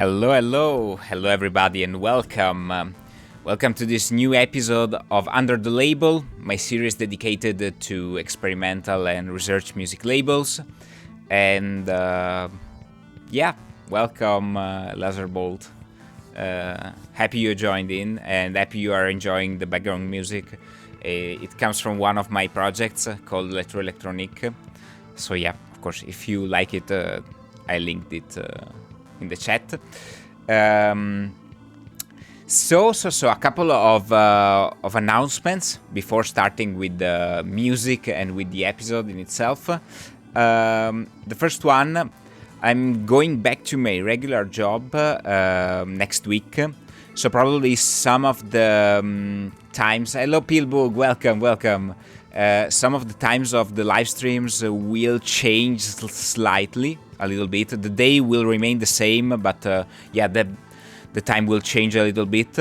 Hello everybody, and welcome. Welcome to this new episode of Under the Label, my series dedicated to experimental and research music labels. And welcome Lazarbolt. Happy you joined in, and happy you are enjoying the background music. It comes from one of my projects called Electronic. So yeah, of course, if you like it, I linked it in the chat. So a couple of announcements before starting with the music and with the episode in itself. The first one, I'm going back to my regular job next week. So probably some of the times... Hello Pilbug, welcome. Some of the times of the live streams will change slightly, a little bit. The day will remain the same, but the time will change a little bit.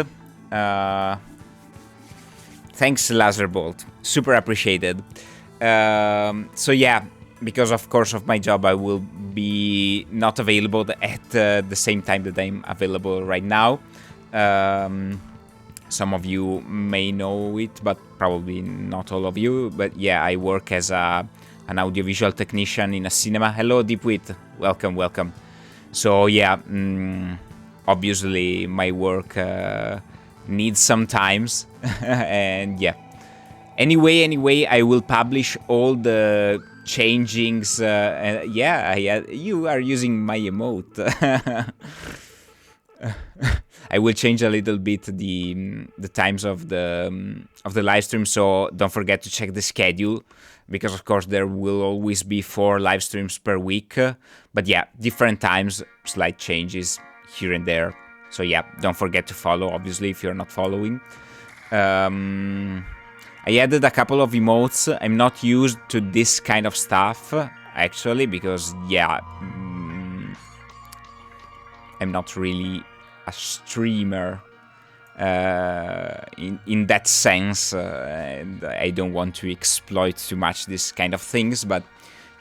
Thanks, Lazarbolt. Super appreciated. Because of course of my job, I will be not available at the same time that I'm available right now. Some of you may know it, but probably not all of you. But yeah, I work as an audiovisual technician in a cinema. Hello, Deepwit. Welcome. So yeah, obviously my work needs some times. And yeah. Anyway, I will publish all the changings. You are using my emote. I will change a little bit the times of the live stream, so don't forget to check the schedule, because of course there will always be 4 live streams per week. But yeah, different times, slight changes here and there. So yeah, don't forget to follow, obviously, if you're not following. I added a couple of emotes. I'm not used to this kind of stuff, actually, because yeah, I'm not really a streamer in that sense, and I don't want to exploit too much this kind of things, but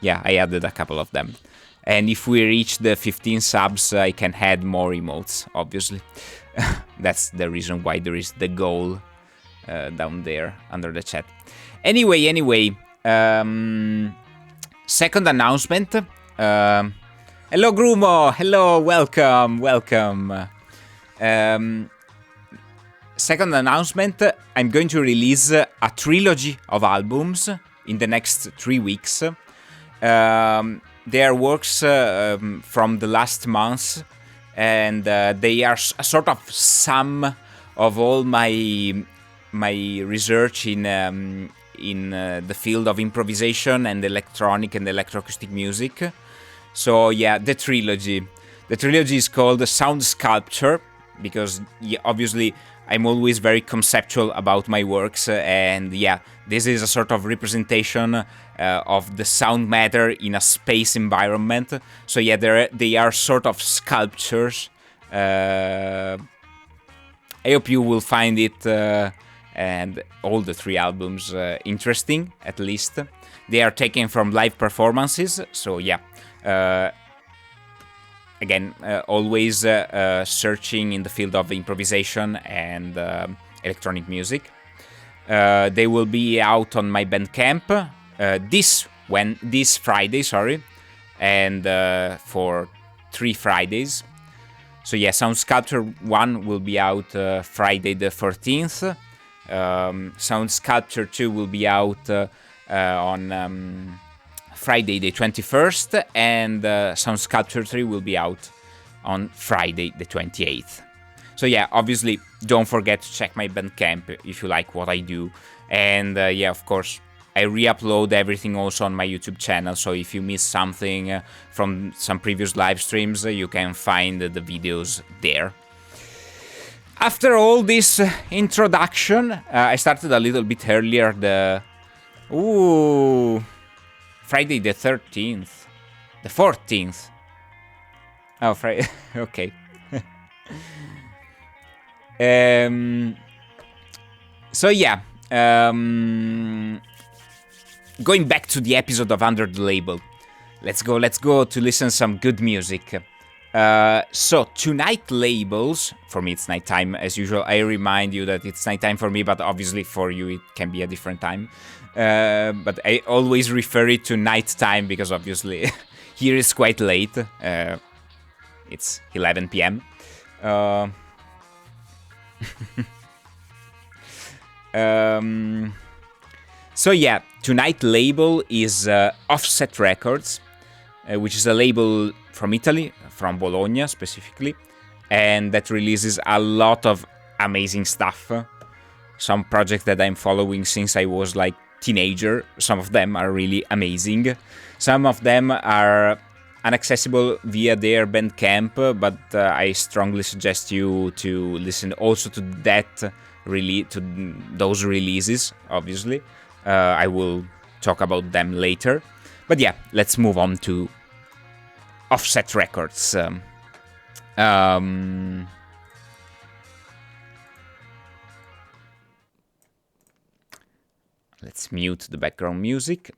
yeah, I added a couple of them. And if we reach the 15 subs, I can add more emotes, obviously. That's the reason why there is the goal down there under the chat. Anyway, second announcement. Hello Grumo, hello, welcome. Second announcement, I'm going to release a trilogy of albums in the next 3 weeks. They are works from the last months, and they are a sort of sum of all my research in the field of improvisation and electronic and electroacoustic music. So yeah, the trilogy is called Sound Sculpture, because obviously I'm always very conceptual about my works, and yeah, this is a sort of representation of the sound matter in a space environment. So yeah, they are sort of sculptures. I hope you will find it and all the 3 albums interesting, at least. They are taken from live performances, so yeah. Again, always searching in the field of improvisation and electronic music. They will be out on my Bandcamp this Friday, and for 3 Fridays. So yeah, Sound Sculpture 1 will be out Friday the 14th. Sound Sculpture 2 will be out on Friday the 21st, and Sound Sculpture 3 will be out on Friday the 28th. So yeah, obviously, don't forget to check my Bandcamp if you like what I do. And yeah, of course, I re-upload everything also on my YouTube channel, so if you miss something from some previous live streams, you can find the videos there. After all this introduction, I started a little bit earlier Friday the 13th. The 14th. Oh, Friday. Okay. So yeah. Going back to the episode of Under the Label. Let's go to listen some good music. So tonight labels, for me it's nighttime as usual. I remind you that it's nighttime for me, but obviously for you it can be a different time. But I always refer it to nighttime because obviously here it's quite late. It's 11 p.m. So yeah, tonight label is Offset Records, which is a label from Italy, from Bologna specifically, and that releases a lot of amazing stuff. Some projects that I'm following since I was like teenager. Some of them are really amazing. Some of them are inaccessible via their Bandcamp, but I strongly suggest you to listen also to those releases. Obviously, I will talk about them later. But yeah, let's move on to Offset Records. Let's mute the background music.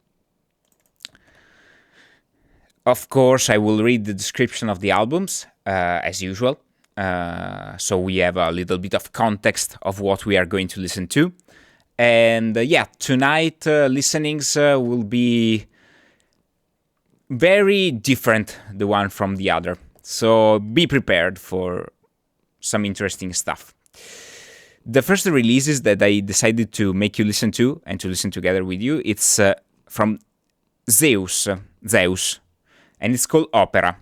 Of course, I will read the description of the albums, as usual. So we have a little bit of context of what we are going to listen to. And yeah, tonight listenings will be very different, the one from the other. So be prepared for some interesting stuff. The first releases that I decided to make you listen to and to listen together with you, it's from Zeus, and it's called Opera.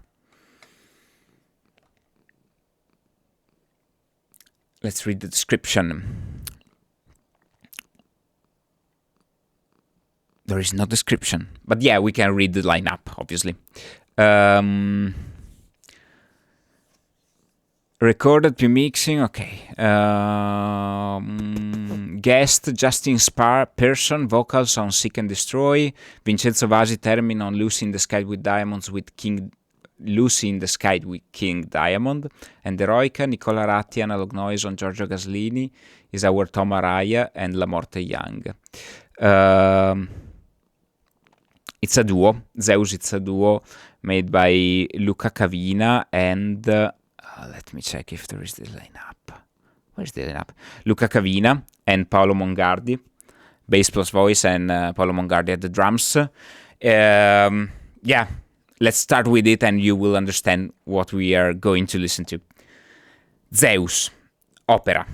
Let's read the description. There is no description, but yeah, we can read the lineup, obviously. Recorded pre-mixing, okay. Guest Justin Person, vocals on Seek and Destroy. Vincenzo Bazi, Termin on Lucy in the Sky with Diamonds with Lucy in the Sky with King Diamond. And Eroica, Nicola Ratti, Analog Noise on Giorgio Gaslini, Is Our Tom Araya, and La Morte Young. It's a duo, Zeus, it's a duo made by Luca Cavina and... let me check if there is the lineup. Where's the lineup? Luca Cavina and Paolo Mongardi, bass plus voice, and Paolo Mongardi at the drums. Yeah, let's start with it and you will understand what we are going to listen to. Zeus, Opera.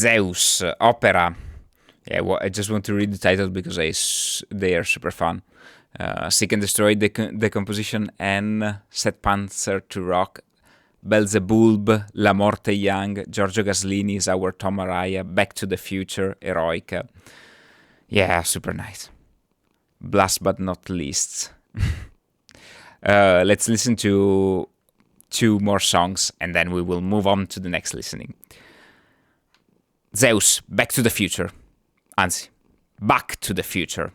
Zeus, opera. Yeah, I just want to read the title because they are super fun. Seek and Destroy the composition and Set Panzer to Rock. Belzebub, La Morte Young, Giorgio Gaslini is our Tom Araya, Back to the Future, Eroica. Yeah, super nice. Last but not least, let's listen to 2 more songs and then we will move on to the next listening. Zeus, Back to the Future. Anzi, Back to the Future.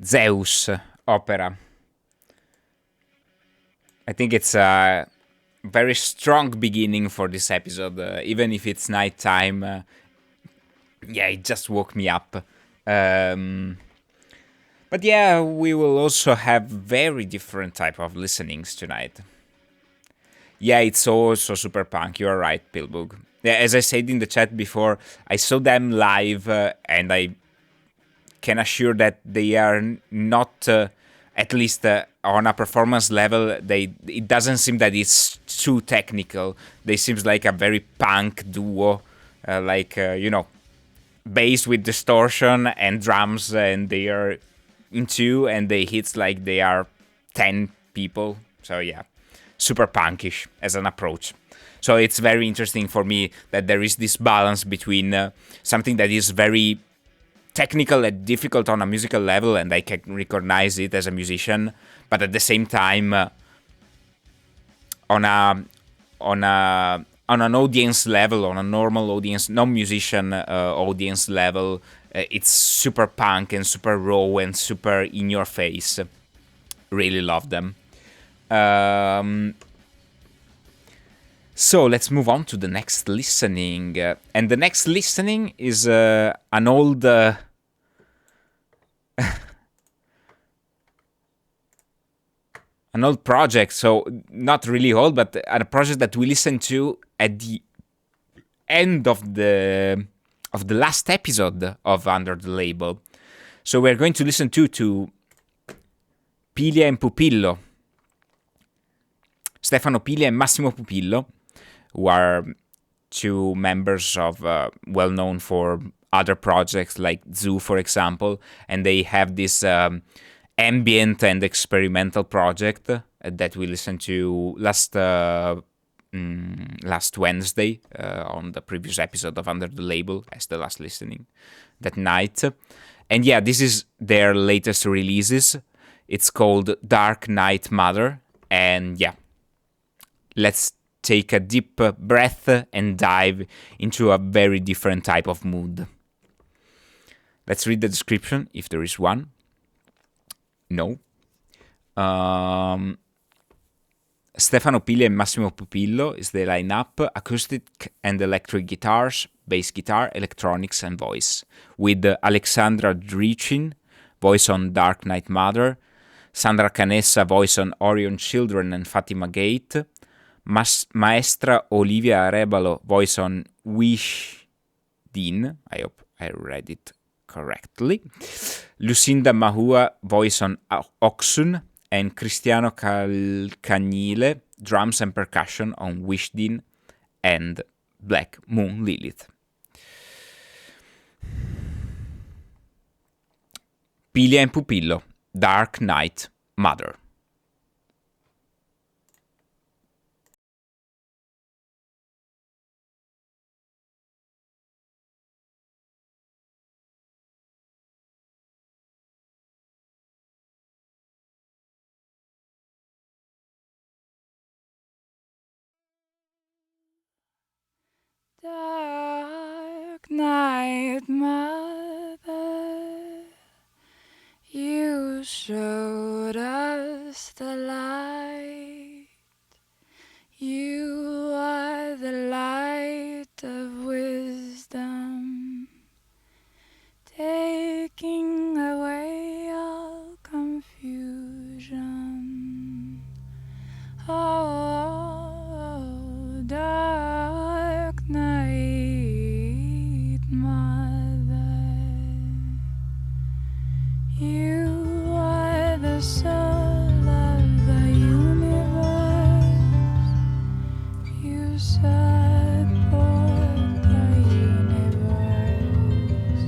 Zeus opera. I think it's a very strong beginning for this episode, even if it's nighttime. Yeah, it just woke me up. But yeah, we will also have very different type of listenings tonight. Yeah, it's also super punk. You're right, Pilbug. Yeah, as I said in the chat before, I saw them live, and I can assure that they are not, at least on a performance level, it doesn't seem that it's too technical. They seems like a very punk duo, bass with distortion and drums, and they are in two, and they hit like they are 10 people. So yeah, super punkish as an approach. So it's very interesting for me that there is this balance between something that is very technical and difficult on a musical level, and I can recognize it as a musician, but at the same time, on an audience level, on a normal audience, non-musician audience level, it's super punk and super raw and super in your face. Really love them. So let's move on to the next listening. And the next listening is an old... an old project, so not really old, but a project that we listened to at the end of the last episode of Under the Label. So we're going to listen to Pilia and Pupillo, Stefano Pilia and Massimo Pupillo, who are two members of well-known for other projects like Zoo, for example, and they have this ambient and experimental project that we listened to last Wednesday on the previous episode of Under the Label as the last listening that night. And yeah, this is their latest releases. It's called Dark Night Mother, and yeah, let's take a deep breath and dive into a very different type of mood. Let's read the description, if there is one. No. Stefano Pilia and Massimo Pupillo is the lineup: acoustic and electric guitars, bass guitar, electronics, and voice. With Alexandra Dricin, voice on Dark Night Mother, Sandra Canessa, voice on Orion Children and Fatima Gate, Maestra Olivia Arebalo, voice on Wish Dean, I hope I read it correctly, Lucinda Mahua, voice on Oxun, and Cristiano Calcagnile, drums and percussion on Wishdin and Black Moon Lilith. Pilia and Pupillo, Dark Night Mother. Dark night, mother, you showed us the light. You are the light of wisdom, taking away all confusion. Oh, dark night, mother, you are the soul of the universe. You support the universe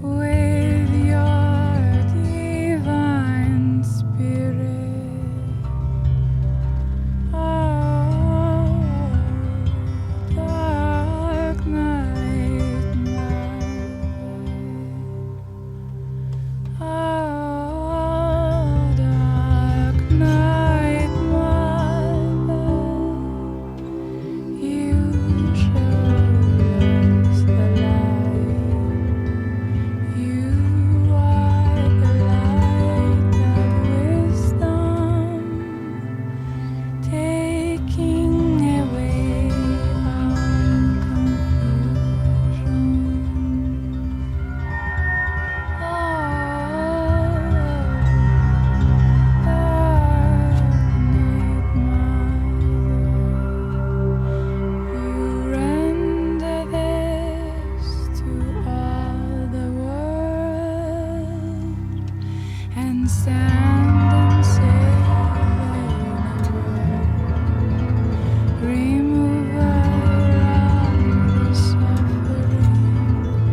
with your divine spirit. Oh, dark night, mother. Oh, dark night, mother. You showed us the light. You are the light of wisdom, taking away all confusion. Oh, you render this to all the world and stand and say the remover of the suffering.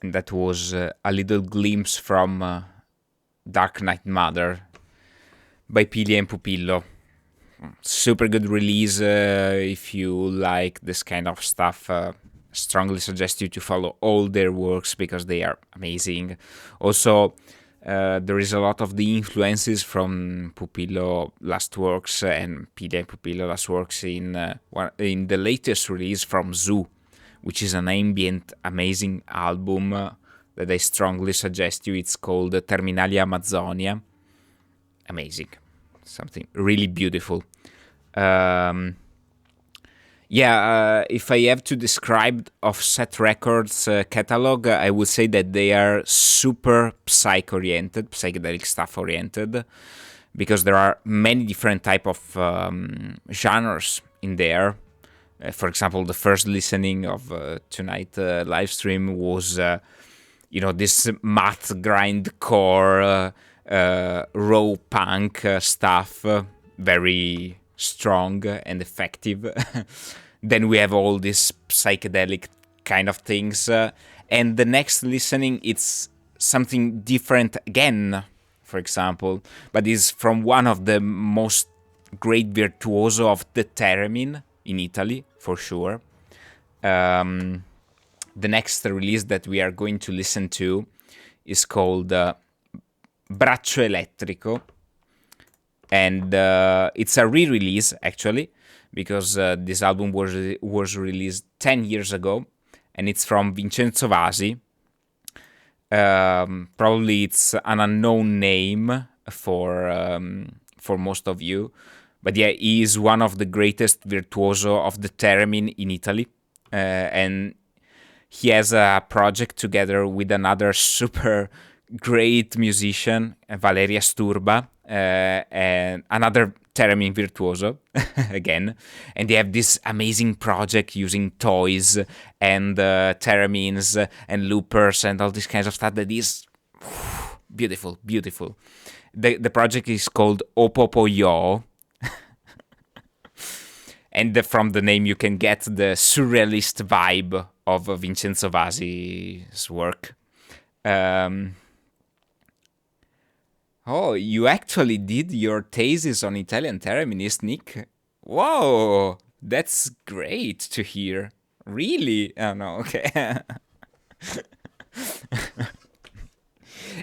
And that was a little glimpse from Dark Knight Mother by Pili and Pupillo. Super good release. If you like this kind of stuff, strongly suggest you to follow all their works because they are amazing. Also, there is a lot of the influences from Pupillo last works and Pili and Pupillo last works in the latest release from Zoo, which is an ambient, amazing album that I strongly suggest you. It's called Terminalia Amazonia. Amazing. Something really beautiful. If I have to describe Offset Records catalog, I would say that they are super psych-oriented, psychedelic stuff-oriented, because there are many different type of genres in there. For example, the first listening of tonight live stream was, this math grindcore, raw punk stuff, very strong and effective. Then we have all these psychedelic kind of things, and the next listening it's something different again, for example, but is from one of the most great virtuoso of the theremin in Italy, for sure. The next release that we are going to listen to is called Brachioelectrical, and it's a re-release actually, because this album was released 10 years ago, and it's from Vincenzo Bazi. Probably it's an unknown name for most of you, but yeah, he is one of the greatest virtuoso of the theremin in Italy, and he has a project together with another super great musician, Valeria Sturba, and another theremin virtuoso again, and they have this amazing project using toys and theremins and loopers and all these kinds of stuff that is beautiful. The project is called Opopoyo, and from the name you can get the surrealist vibe of Vincenzo Bazi's work. Oh, you actually did your thesis on Italian thereminist, Nick? Whoa, that's great to hear. Really? Oh, no, okay.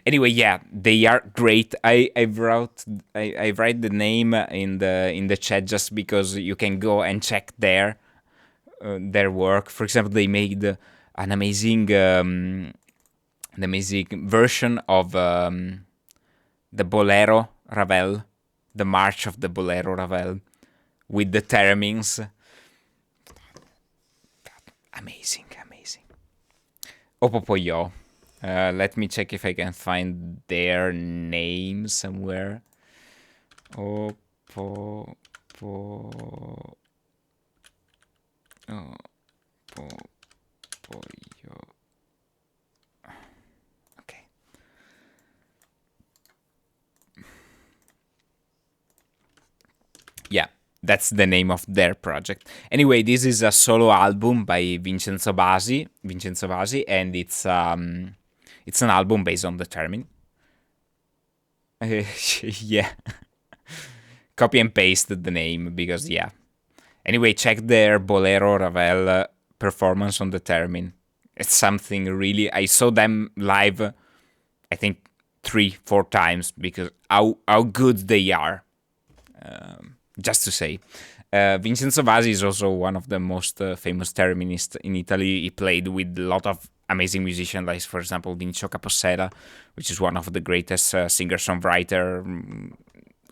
Anyway, yeah, they are great. I write the name in the chat just because you can go and check their work. For example, they made an amazing version of the Bolero Ravel, the March of the Bolero Ravel, with the theremins. Amazing. Opopoyo. Let me check if I can find their name somewhere. Opopoyo. Okay. Yeah, that's the name of their project. Anyway, this is a solo album by Vincenzo Bazi, and it's an album based on the theremin. Yeah. Copy and paste the name because, yeah. Anyway, check their Bolero Ravel performance on the theremin. It's something really... I saw them live, I think, 3-4 times because how good they are. Just to say. Vincenzo Bazi is also one of the most famous thereminists in Italy. He played with a lot of amazing musicians, like, for example, Vinicio Capossela, which is one of the greatest singer-songwriter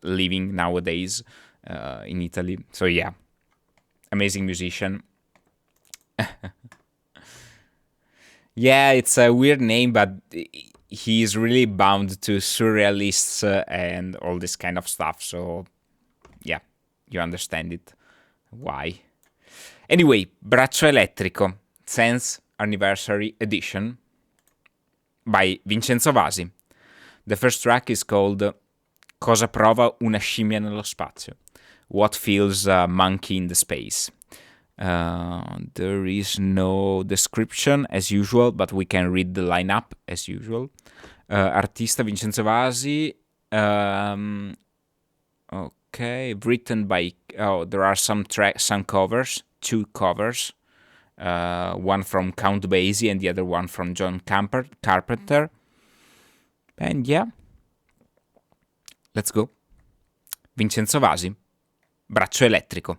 living nowadays in Italy. So, yeah. Amazing musician. Yeah, it's a weird name, but he is really bound to surrealists and all this kind of stuff. So, yeah, you understand it. Why? Anyway, Brachioelectrico, 10th Anniversary Edition by Vincenzo Bazi. The first track is called Cosaprova una scimmia nello spazio. What feels a monkey in the space. There is no description as usual, but we can read the lineup as usual. Artista Vincenzo Bazi. Okay, written by. Oh, there are some covers, 2 covers. One from Count Basie and the other one from John Carpenter. And yeah, let's go. Vincenzo Bazi, Brachioelectrico.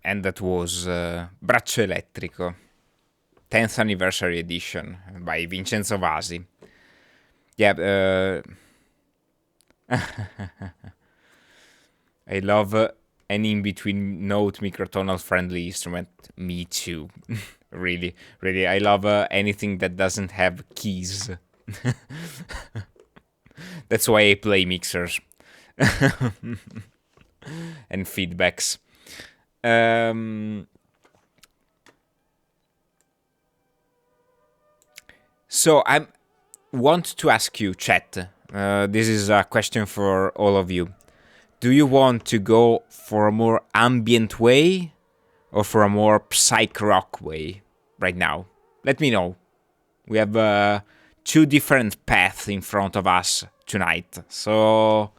And that was Brachioelectrico, 10th anniversary edition by Vincenzo Bazi. Yeah, I love an in-between note microtonal friendly instrument. Me too. Really, really. I love anything that doesn't have keys. That's why I play mixers and feedbacks. So I want to ask you, chat. This is a question for all of you. Do you want to go for a more ambient way or for a more psych rock way right now? Let me know. We have two different paths in front of us tonight. So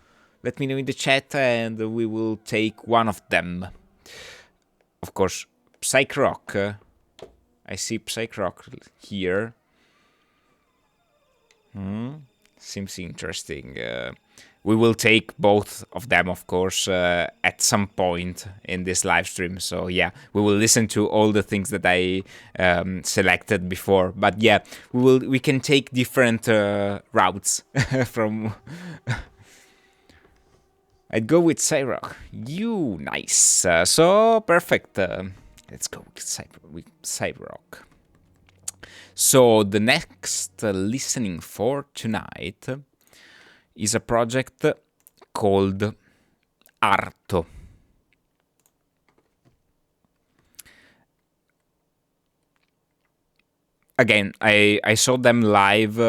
let me know in the chat and we will take one of them. Of course, psych rock. I see psych rock here. Seems interesting. We will take both of them, of course, at some point in this live stream. So yeah, we will listen to all the things that I selected before. But yeah, we can take different routes from. I'd go with Cyrock. You nice. So perfect. Let's go with Cyrock. So the next listening for tonight is a project called Arto. Again, I saw them live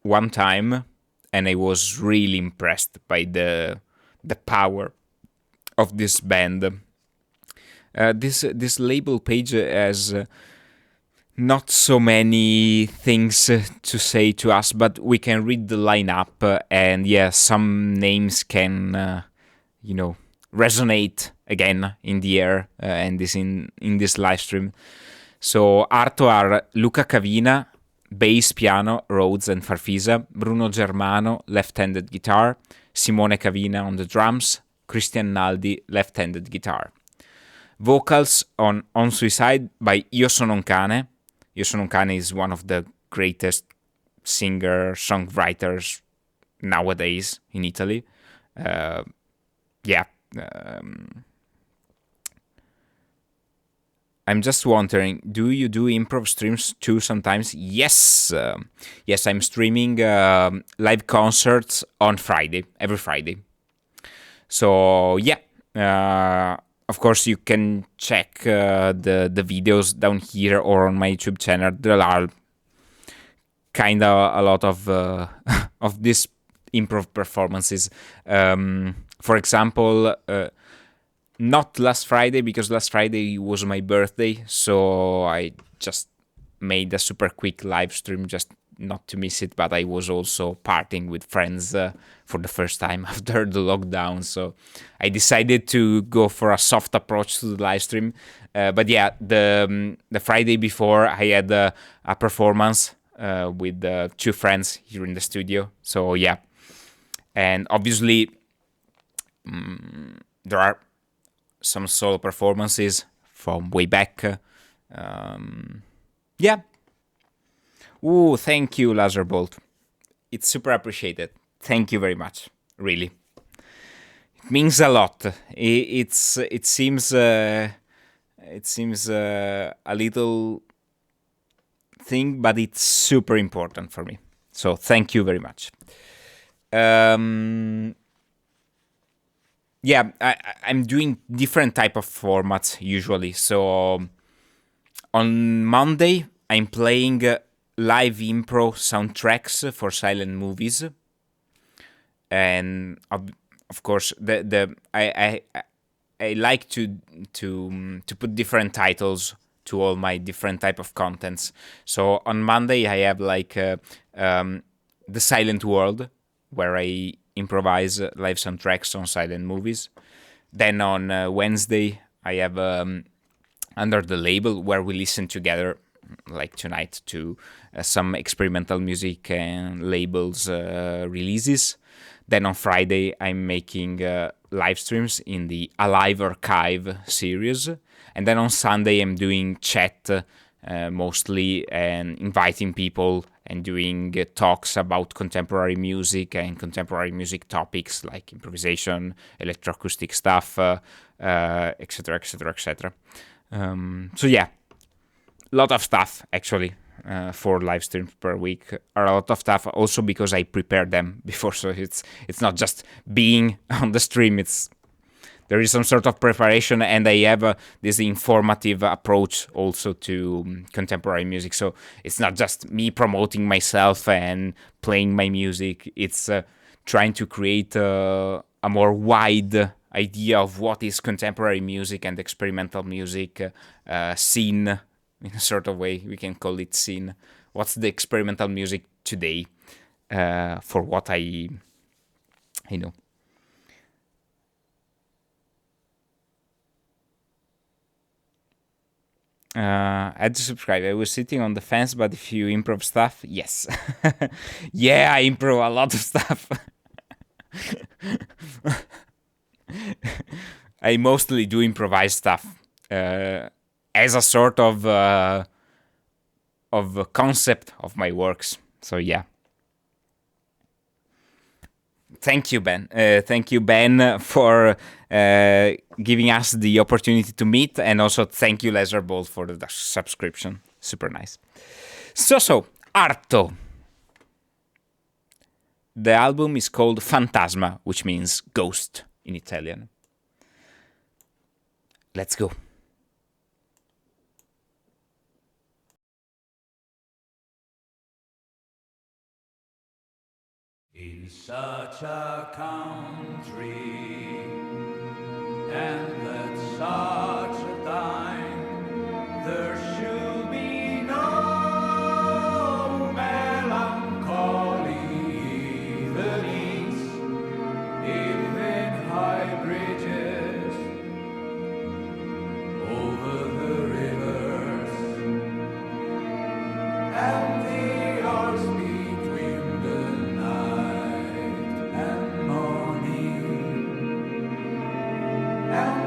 one time and I was really impressed by the power of this band. This label page has not so many things to say to us, but we can read the lineup, and yeah, some names can, resonate again in the air and in this live stream. So Arto are Luca Cavina, bass, piano, Rhodes and Farfisa, Bruno Germano, left-handed guitar, Simone Cavina on the drums, Christian Naldi, left-handed guitar. Vocals on Suicide by Io Sono un Cane. Io Sono un Cane is one of the greatest singer-songwriters nowadays in Italy. I'm just wondering, do you do improv streams too sometimes? Yes. Yes, I'm streaming live concerts on Friday, every Friday. So, yeah. Of course, you can check the videos down here or on my YouTube channel. There are kind of a lot of of these improv performances. For example, not last Friday, because last Friday was my birthday, so I just made a super quick live stream just not to miss it, but I was also partying with friends for the first time after the lockdown, so I decided to go for a soft approach to the live stream. But yeah, the Friday before I had a performance with two friends here in the studio, so yeah. And obviously there are some solo performances from way back. Yeah. Ooh, thank you, Lazarbolt. It's super appreciated. Thank you very much. Really, it means a lot. It seems a little thing, but it's super important for me. So thank you very much. Yeah, I'm doing different type of formats usually. So on Monday, I'm playing live improv soundtracks for silent movies, and of course I like to put different titles to all my different type of contents. So on Monday I have like the Silent World, where I improvise live soundtracks on silent movies. Then on Wednesday I have Under the Label, where we listen together, like tonight, to some experimental music and labels releases. Then on Friday I'm making live streams in the Alive Archive series, and then on Sunday I'm doing chat mostly, and inviting people and doing talks about contemporary music and contemporary music topics like improvisation, electroacoustic stuff, etc., etc., etc. So yeah, lot of stuff actually. 4 live streams per week are a lot of stuff, also because I prepare them before, so it's not just being on the stream. There is some sort of preparation, and I have this informative approach also to contemporary music. So it's not just me promoting myself and playing my music. It's trying to create a more wide idea of what is contemporary music and experimental music scene. In a sort of way, we can call it scene. What's the experimental music today? For what I know. Add to subscribe. I was sitting on the fence, but if you improv stuff, yes. Yeah, I improv a lot of stuff. I mostly do improvise stuff as a sort of concept of my works. So yeah. Thank you, Ben. Thank you, Ben, for giving us the opportunity to meet, and also thank you, Laserbolt, for the subscription. Super nice. So, Arto. The album is called Fantasma, which means ghost in Italian. Let's go. In such a country and at such a time, there should be no melancholy evenings, even high bridges over the rivers and the arts between the night and morning, and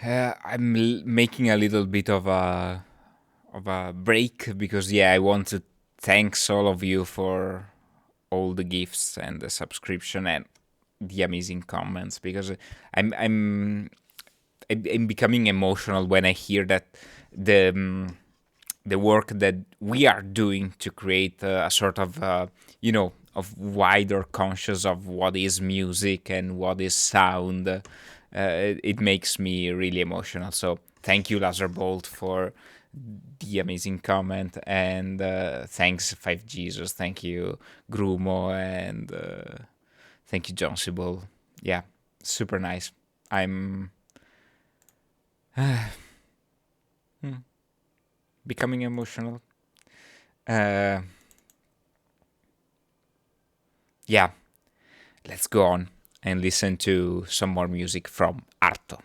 I'm making a little bit of a break because I want to thanks all of you for all the gifts and the subscription and the amazing comments, because I'm becoming emotional when I hear that the work that we are doing to create a sort of of wider conscious of what is music and what is sound. It makes me really emotional. So thank you, Lazarbolt, for the amazing comment, and thanks 5Jesus, thank you Grumo, and thank you John Sibol. Yeah, super nice. I'm becoming emotional. Yeah, let's go on and listen to some more music from Arto.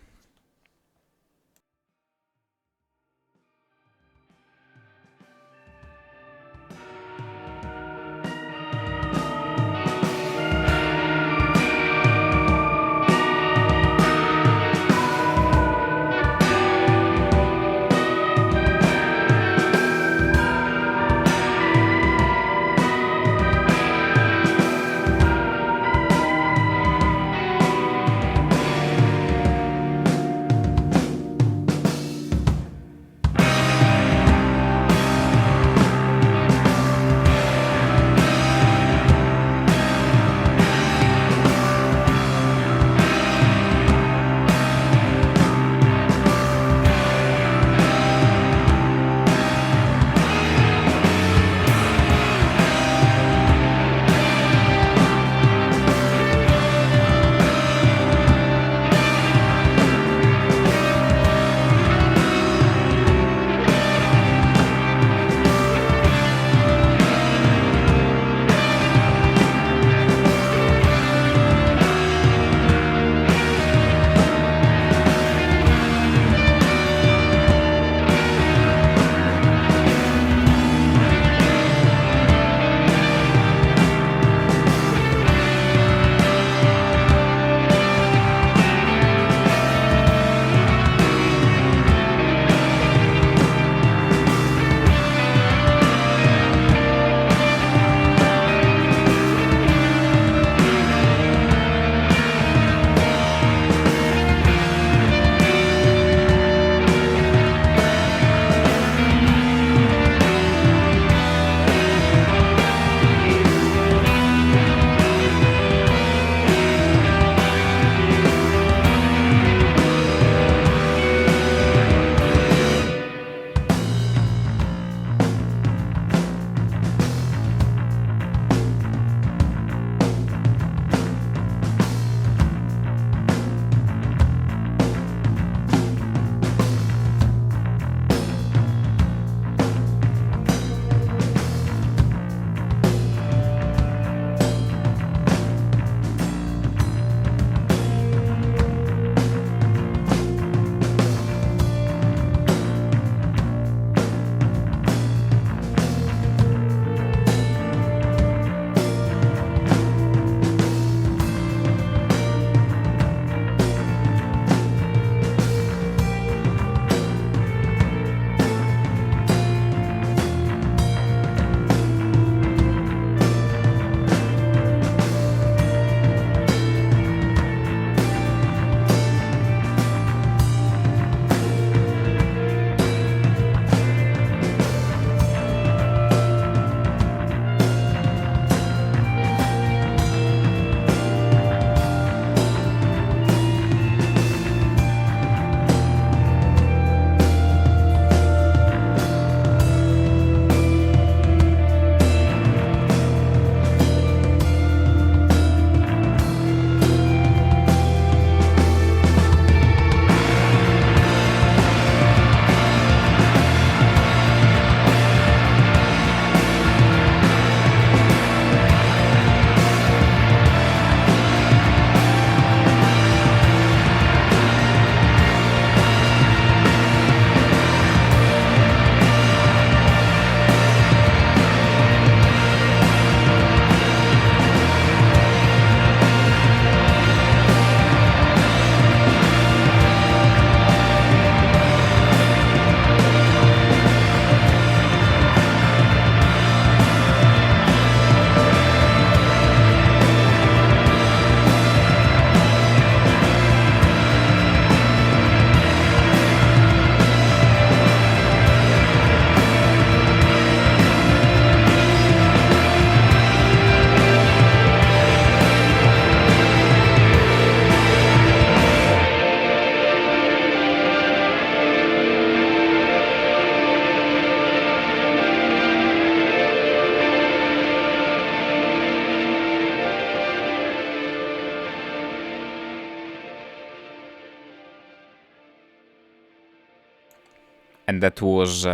and that was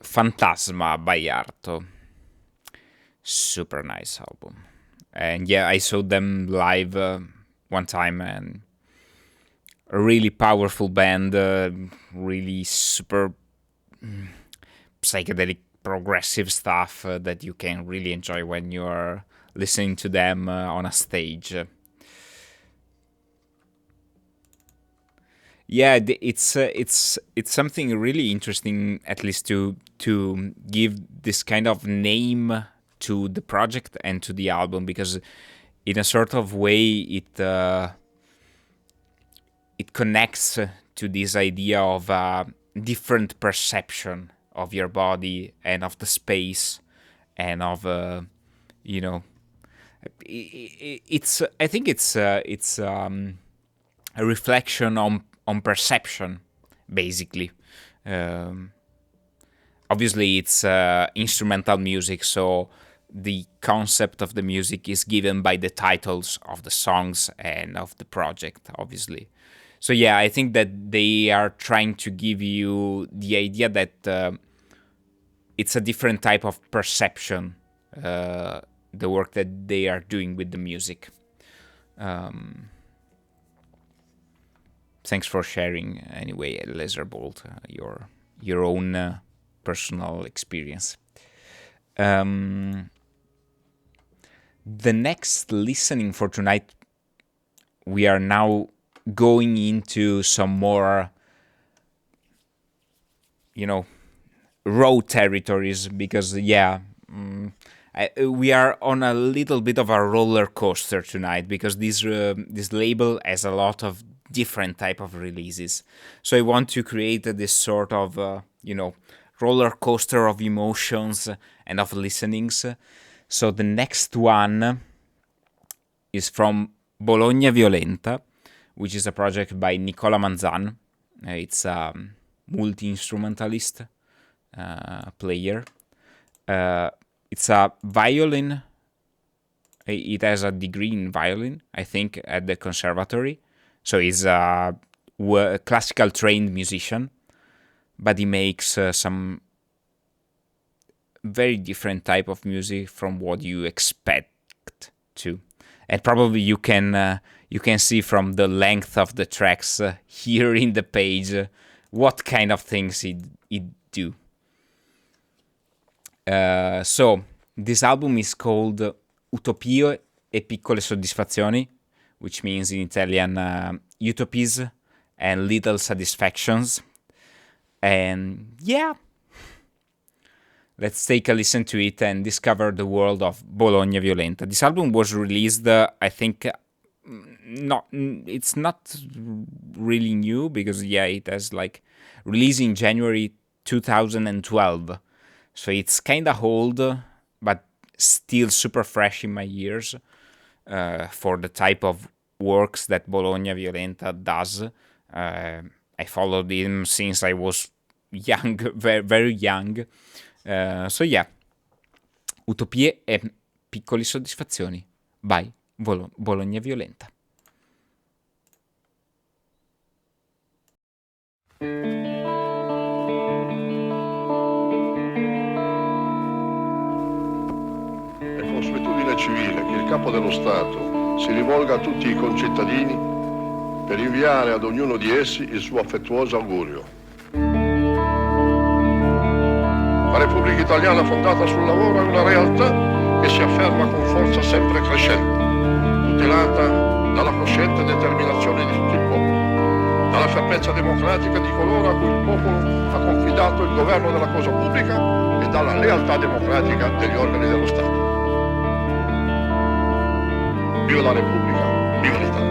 Fantasma Bayardo. Super nice album. And yeah, I saw them live one time, and a really powerful band, really super psychedelic progressive stuff that you can really enjoy when you're listening to them on a stage. Yeah, it's something really interesting, at least to give this kind of name to the project and to the album, because in a sort of way it connects to this idea of a different perception of your body and of the space and of it's I think it's a reflection on perception, basically. Obviously it's instrumental music, so the concept of the music is given by the titles of the songs and of the project, obviously. So yeah, I think that they are trying to give you the idea that it's a different type of perception, the work that they are doing with the music. Thanks for sharing, anyway, Laserbolt, your own personal experience. The next listening for tonight, we are now going into some more, raw territories, because we are on a little bit of a roller coaster tonight, because this label has a lot of different type of releases. So I want to create this sort of roller coaster of emotions and of listenings. So the next one is from Bologna Violenta, which is a project by Nicola Manzan. It's a multi-instrumentalist player. It's a violin. It has a degree in violin, I think, at the conservatory. So he's a classical trained musician, but he makes some very different type of music from what you expect to. And probably you can see from the length of the tracks here in the page what kind of things it do. So this album is called Utopie e piccole soddisfazioni, which means in Italian utopies and little satisfactions. And yeah, let's take a listen to it and discover the world of Bologna Violenta. This album was released, I think, it's not really new, because it has released in January 2012. So it's kind of old, but still super fresh in my ears for the type of works that Bologna Violenta does. I followed him since I was young, very, very young. So yeah, Utopie e piccole soddisfazioni by Bologna Violenta. È consuetudine civile che il capo dello Stato si rivolga a tutti i concittadini per inviare ad ognuno di essi il suo affettuoso augurio. La Repubblica Italiana fondata sul lavoro è una realtà che si afferma con forza sempre crescente, tutelata dalla cosciente determinazione di tutto il popolo, dalla fermezza democratica di coloro a cui il popolo ha confidato il governo della cosa pubblica e dalla lealtà democratica degli organi dello Stato. Viva la Repubblica, viva l'Italia.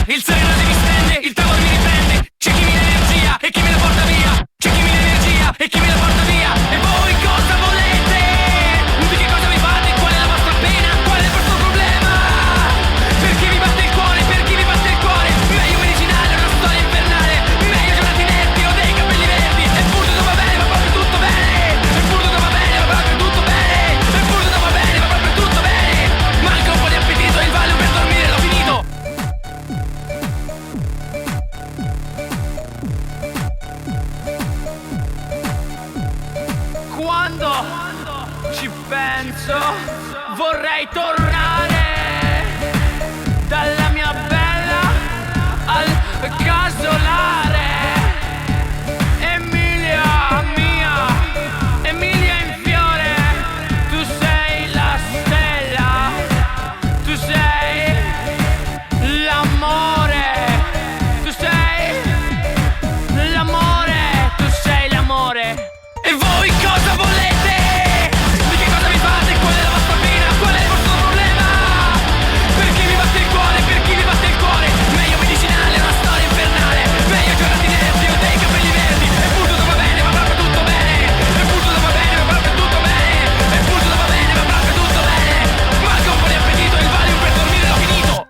il sereno si distende, il tavolo mi riprende. C'è chi mi dà energia e chi me la porta via. C'è chi mi dà energia e chi me la porta via. E voi cosa volete? Di che cosa vi fate? Qual è la vostra pena? Qual è il vostro problema? Per chi vi batte il cuore? Per chi vi batte il cuore? Meglio medicinale, una storia infernale. Meglio giornate inerti o dei capelli verdi. E pur tutto va bene, ma proprio tutto bene. E pur tutto va bene, ma proprio tutto bene. E pur tutto va bene, ma proprio tutto bene. Manca un po' di appetito e il Valium per dormire l'ho finito. Quando ci penso vorrei tornare dalla mia bella al casolare. Emilia mia, Emilia in fiore, tu sei la stella, tu sei l'amore, tu sei l'amore, tu sei l'amore. E voi cosa volete? Di che cosa vi fate? Qual è la vostra pena? Qual è il vostro problema? Per chi vi batte il cuore? Per chi vi batte il cuore? Meglio medicinale, una storia infernale. Meglio giornati inerti o dei capelli verdi. E pur tutto va bene, ma proprio tutto bene. E pur tutto va bene, ma proprio tutto bene. E pur tutto va bene, ma proprio tutto bene. Manca un po' di appetito, il Valium per dormire l'ho finito.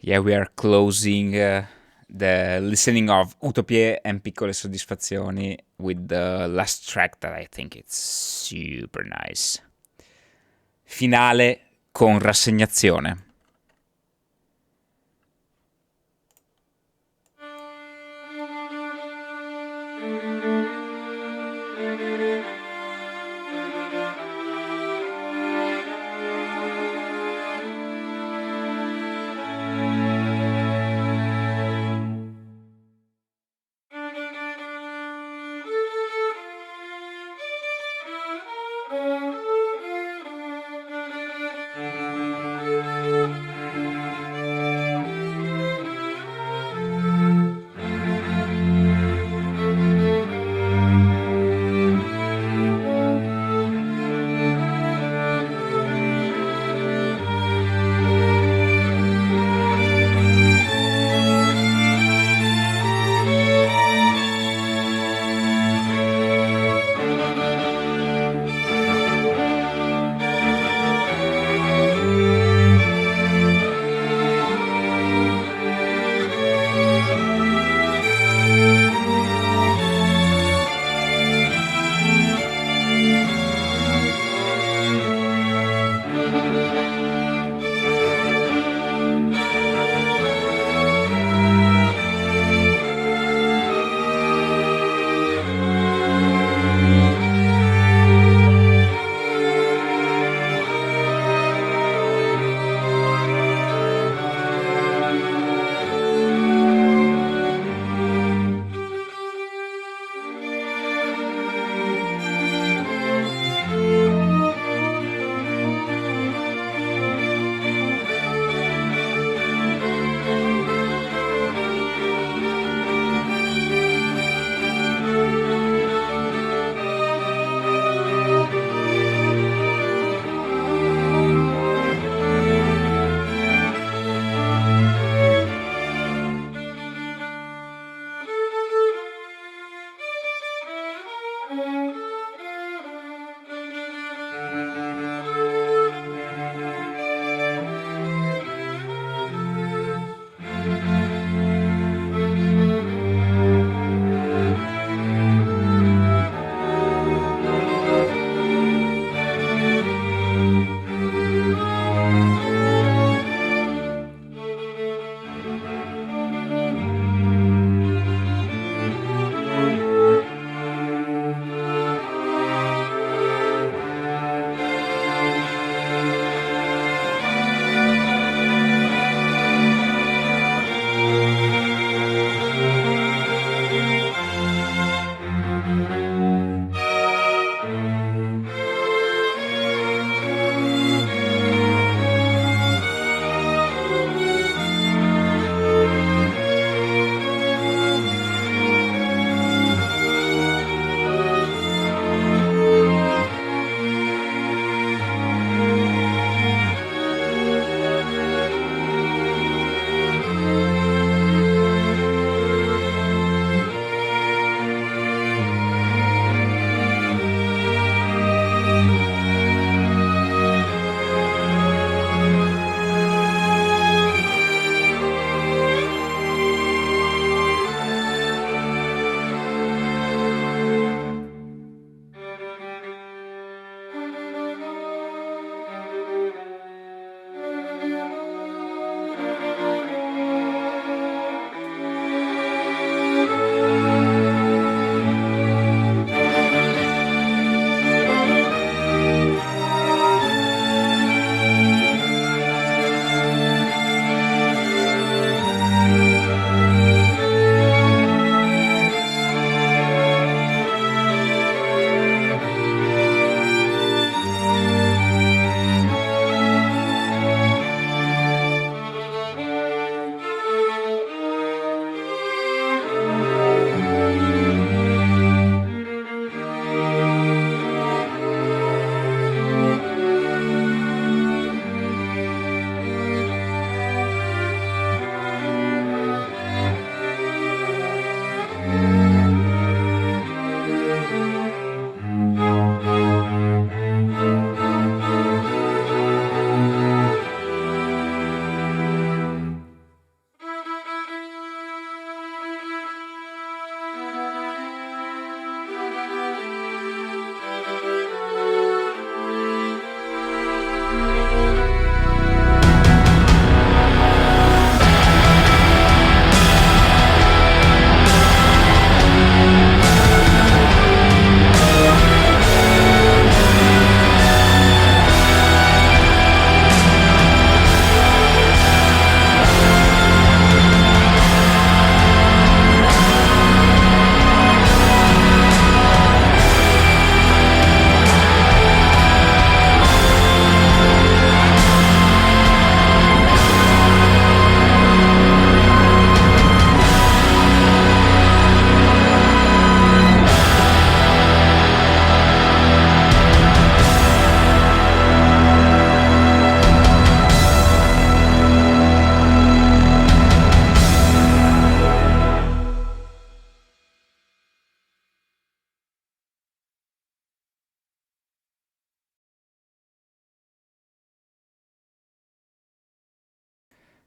Yeah, we are closing the listening of Utopie and Piccole Soddisfazioni with the last track that I think it's super nice. Finale con rassegnazione.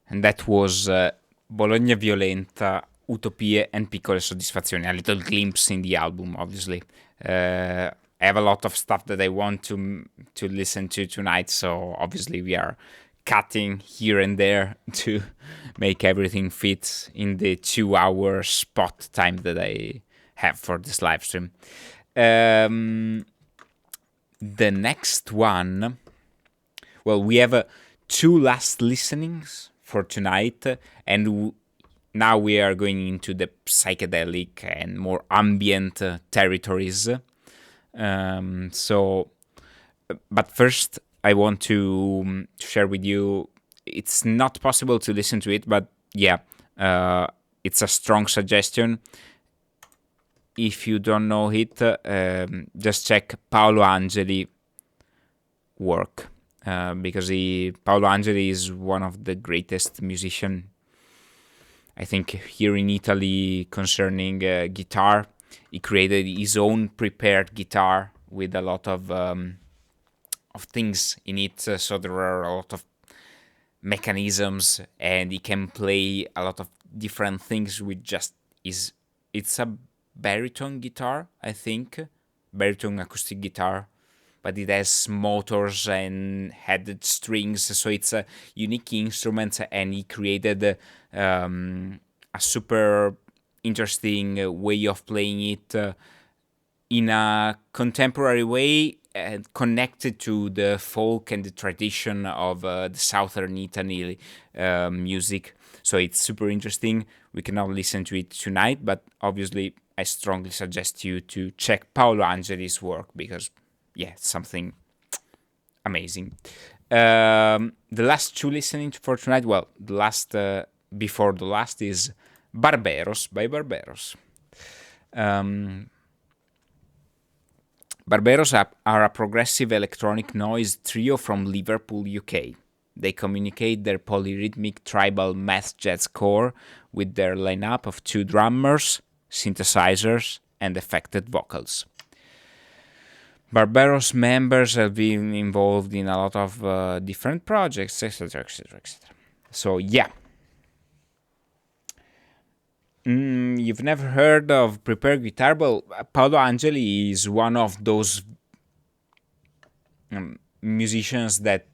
And that was Bologna Violenta, Utopie and Piccole Soddisfazioni. A little glimpse in the album, obviously. I have a lot of stuff that I want to listen to tonight, so obviously we are cutting here and there to make everything fit in the 2-hour spot time that I have for this live stream. The next one, well, we have 2 last listenings for tonight, and now we are going into the psychedelic and more ambient territories. But first, I want to share with you. It's not possible to listen to it, but yeah, it's a strong suggestion. If you don't know it, just check Paolo Angeli work. Because Paolo Angeli is one of the greatest musicians, I think, here in Italy concerning guitar. He created his own prepared guitar with a lot of things in it, so there are a lot of mechanisms, and he can play a lot of different things with just his. It's a baritone guitar, I think, baritone acoustic guitar. But it has motors and headed strings, so it's a unique instrument, and he created a super interesting way of playing it in a contemporary way, and connected to the folk and the tradition of the southern Italy music. So it's super interesting. We cannot listen to it tonight, but obviously I strongly suggest you to check Paolo Angeli's work, because yeah, something amazing. The last 2 listening for tonight, well, the last before the last is Barberos by Barberos. Barberos are a progressive electronic noise trio from Liverpool, UK. They communicate their polyrhythmic tribal math jazz core with their lineup of 2 drummers, synthesizers, and affected vocals. Barberos members have been involved in a lot of different projects, etc., etc., etc. So, yeah. You've never heard of prepared guitar? Well, Paolo Angeli is one of those musicians that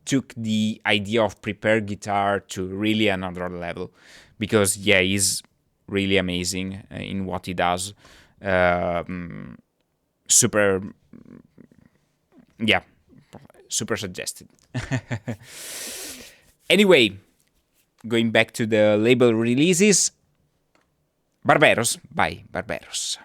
took the idea of prepared guitar to really another level. Because, yeah, he's really amazing in what he does. Super suggested. Anyway, going back to the label releases, Barberos by Barberos.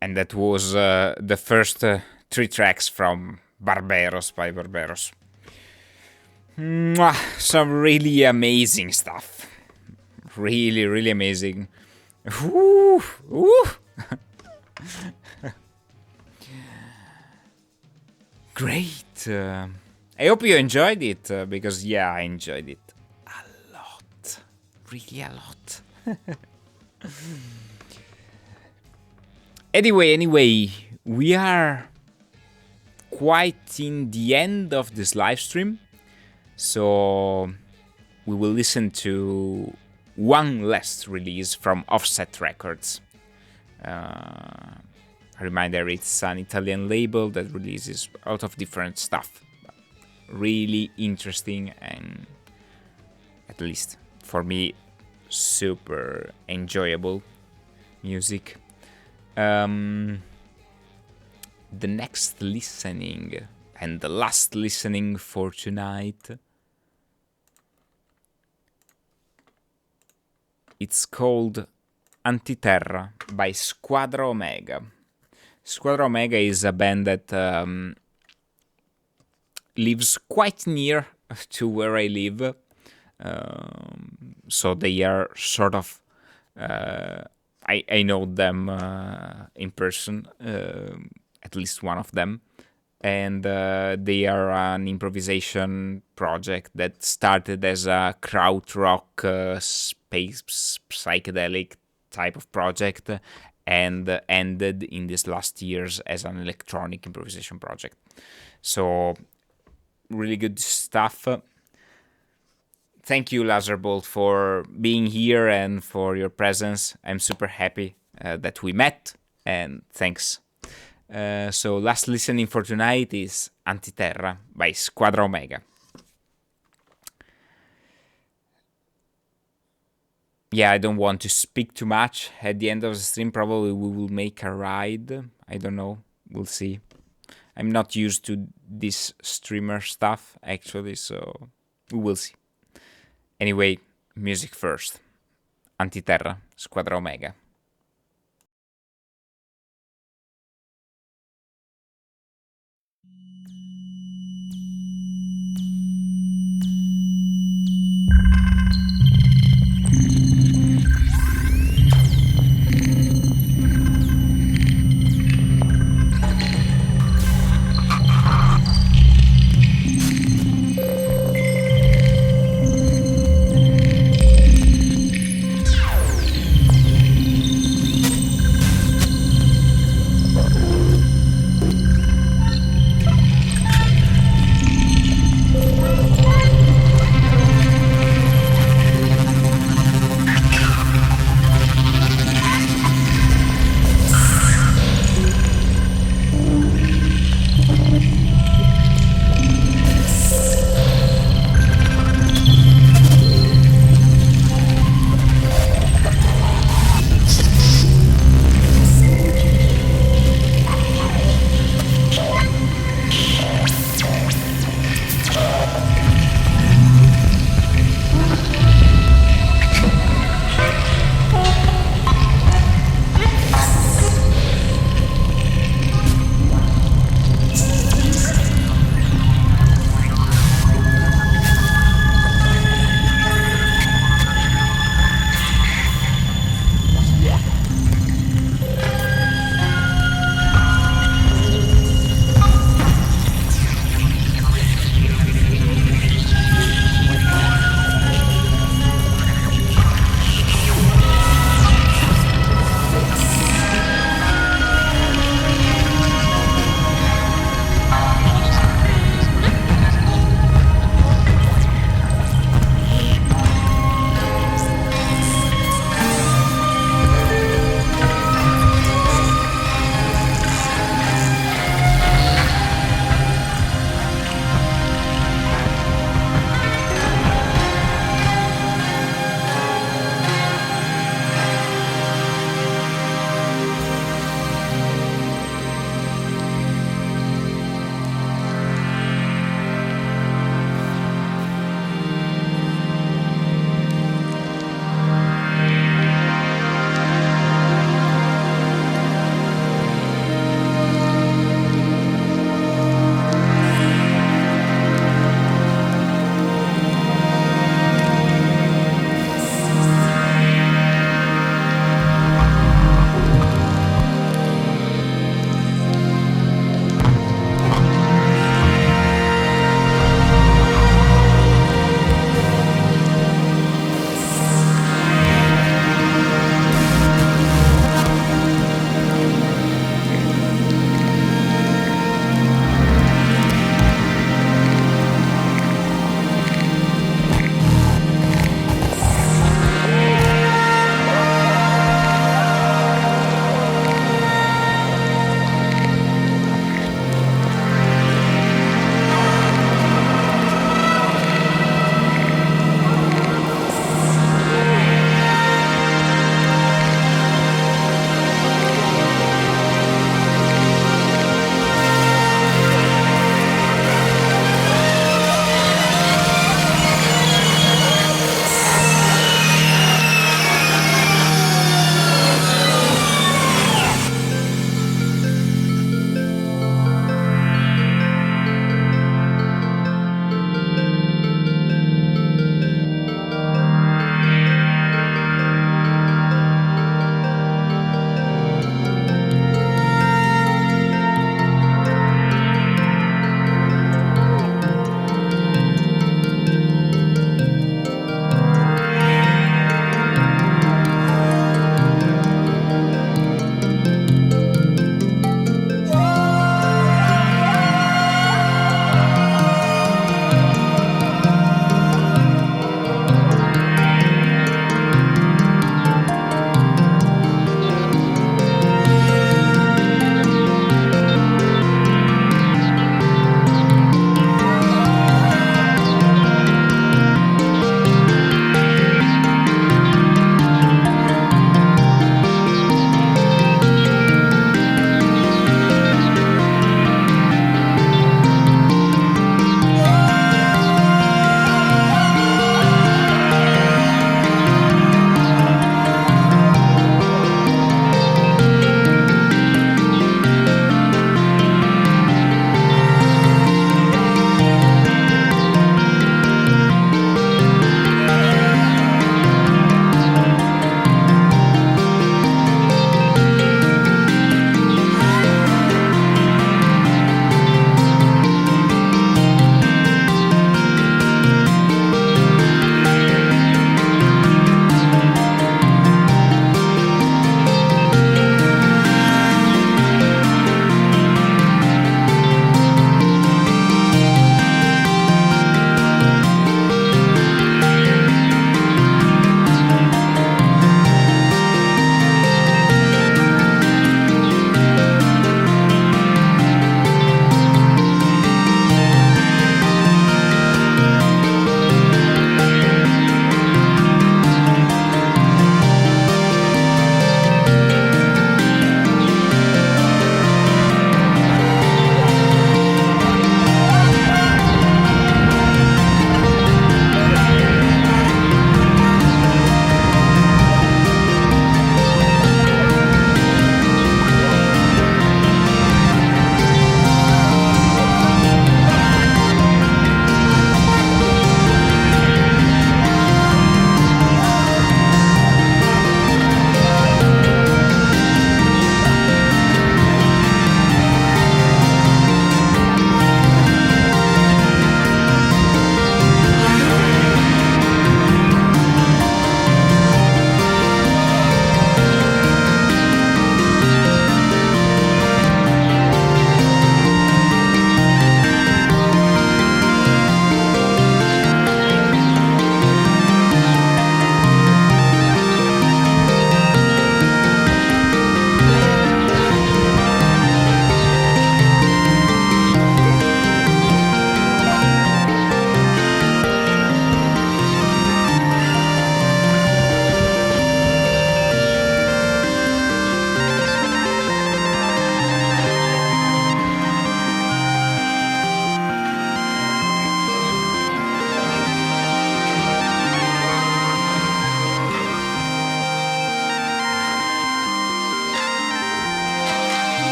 And that was the first 3 tracks from Barbaros by Barbaros. Mwah! Some really amazing stuff. Really, really amazing. Ooh, ooh. Great. I hope you enjoyed it, because yeah, I enjoyed it a lot. Really a lot. Anyway, we are quite in the end of this live stream, so we will listen to one last release from Offset Records. A reminder, it's an Italian label that releases a lot of different stuff. Really interesting and, at least for me, super enjoyable music. The next listening and the last listening for tonight, it's called Antiterra by Squadra Omega. Squadra Omega is a band that lives quite near to where I live. So they are sort of... I know them in person, at least one of them. And they are an improvisation project that started as a krautrock, space psychedelic type of project, and ended in these last years as an electronic improvisation project. So, really good stuff. Thank you, Lazarbolt, for being here and for your presence. I'm super happy that we met, and thanks. So last listening for tonight is Antiterra by Squadra Omega. Yeah, I don't want to speak too much. At the end of the stream, probably we will make a ride. I don't know. We'll see. I'm not used to this streamer stuff, actually, so we will see. Anyway, music first. Antiterra, Squadra Omega.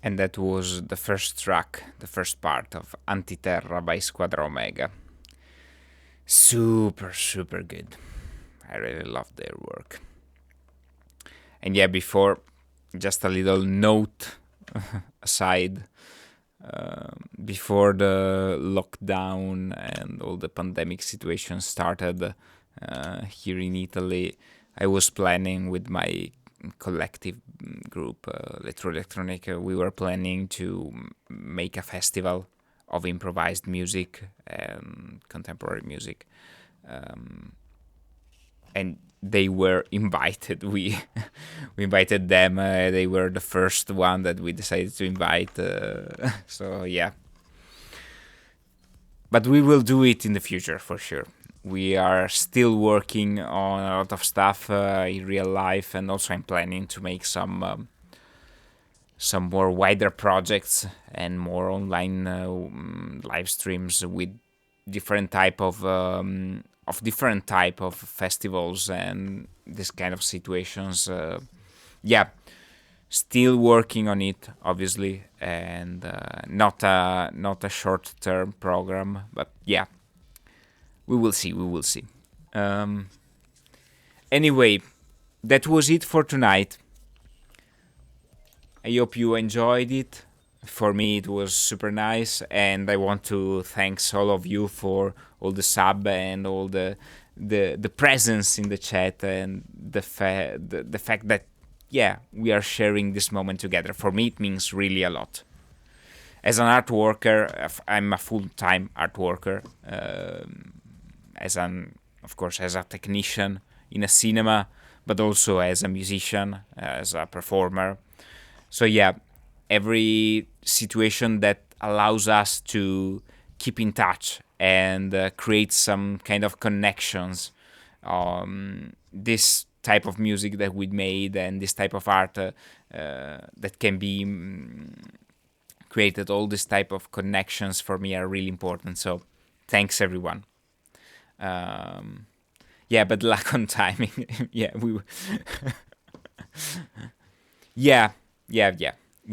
And that was the first track, the first part of Antiterra by Squadra Omega. Super, super good. I really love their work. And yeah, before, just a little note aside. Before the lockdown and all the pandemic situation started here in Italy, I was planning with my collective group, Electroelectronica, we were planning to make a festival of improvised music and contemporary music. And they were invited. We invited them. They were the first one that we decided to invite. So yeah. But we will do it in the future for sure. We are still working on a lot of stuff in real life, and also I'm planning to make some more wider projects and more online live streams with different type of festivals and this kind of situations. Yeah, still working on it, obviously, and not a short-term program, but yeah. We will see. Anyway, that was it for tonight. I hope you enjoyed it. For me, it was super nice, and I want to thank all of you for all the sub and all the presence in the chat, and the fact that we are sharing this moment together. For me, it means really a lot. As an art worker, I'm a full-time art worker. As a technician in a cinema, but also as a musician, as a performer. So yeah, every situation that allows us to keep in touch and create some kind of connections, this type of music that we made and this type of art that can be created, all this type of connections for me are really important. So thanks everyone. But luck on timing. We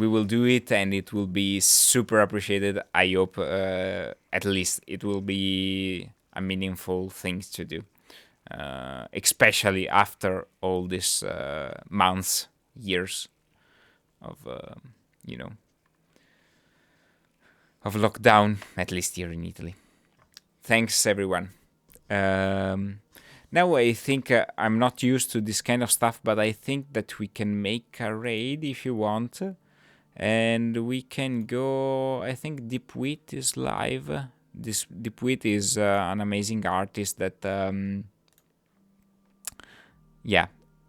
will do it, and it will be super appreciated. I hope at least it will be a meaningful thing to do, especially after all these months, years of of lockdown, at least here in Italy. Thanks everyone. Now I think I'm not used to this kind of stuff, but I think that we can make a raid if you want, and we can go. I think Deep Wheat is live. This Deep Wheat is an amazing artist that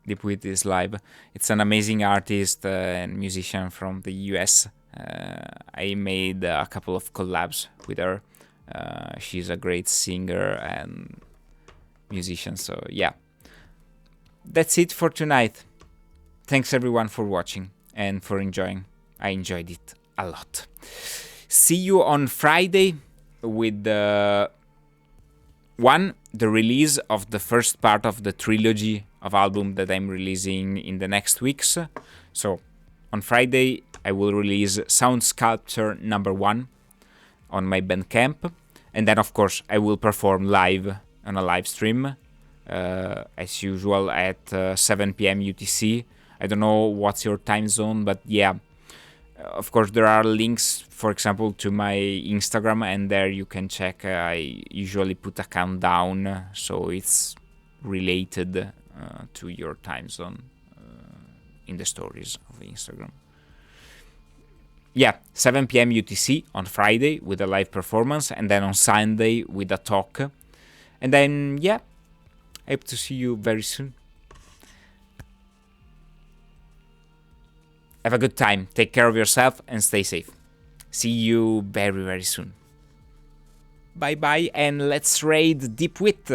Deep Wheat is live. It's an amazing artist and musician from the US. I made a couple of collabs with her. She's a great singer and musician, so yeah. That's it for tonight. Thanks everyone for watching and for enjoying. I enjoyed it a lot. See you on Friday with the release of the first part of the trilogy of album that I'm releasing in the next weeks. So on Friday I will release Sound Sculpture number 1 on my Bandcamp, and then of course I will perform live on a live stream as usual at 7 p.m. UTC. I don't know what's your time zone, but yeah, of course there are links, for example, to my Instagram, and there you can check. I usually put a countdown, so it's related to your time zone in the stories of Instagram. Yeah, 7 p.m. UTC on Friday with a live performance, and then on Sunday with a talk. And then, yeah, I hope to see you very soon. Have a good time, take care of yourself, and stay safe. See you very, very soon. Bye-bye, and let's raid Deep Wit.